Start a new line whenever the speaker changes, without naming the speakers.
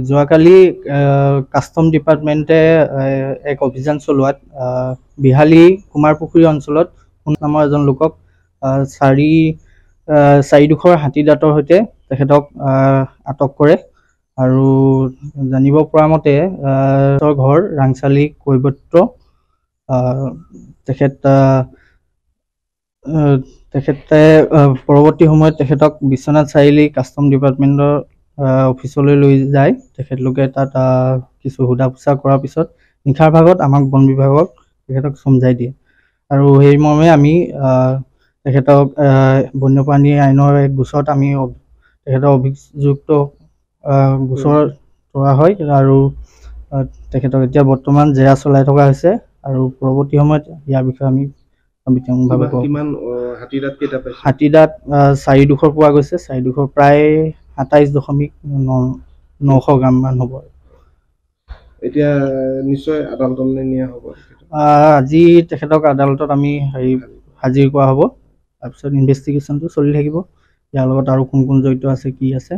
যোৱাকালি কাষ্টম ডিপাৰ্টমেণ্টে এক অভিযান চলোৱাত বিহালী কুমাৰপুখুৰী অঞ্চলত নামৰ এজন লোকক চাৰিডোখৰ হাতী দাঁতৰ সৈতে তেখেতক আটক কৰে আৰু জানিব পৰা মতে ঘৰ ৰাংচালি কৈবত্ৰ তেখেতে পৰৱৰ্তী সময়ত তেখেতক বিশ্বনাথ চাৰিআলি কাষ্টম ডিপাৰ্টমেণ্টৰ অফিচলৈ লৈ যায়। তেখেতলোকে তাত কিছু সোধা পোছা কৰাৰ পিছত নিশাৰ ভাগত আমাক বন বিভাগক তেখেতক চমজাই দিয়ে আৰু সেই মৰ্মে আমি তেখেতক বন্যপ্ৰাণী আইনৰ এক গোচৰত আমি তেখেতক অভিযুক্ত গোচৰ কৰা হয় আৰু তেখেতক এতিয়া বৰ্তমান জেৰা চলাই থকা হৈছে আৰু পৰৱৰ্তী সময়ত ইয়াৰ বিষয়ে আমি হাতী দাঁত 4ডোখৰ পোৱা গৈছে। 4ডোখৰ প্ৰায় 27.9 গ্ৰাম মান হ'ব।
এতিয়া নিশ্চয় আদালতলৈ নিয়া হ'ব।
আজি তেখেতক আদালতত আমি হাজিৰ কৰা হ'ব। তাৰপিছত ইনভেষ্টিগেশ্যনটো চলি থাকিব। ইয়াৰ লগত আৰু কোন কোন জড়িত আছে কি আছে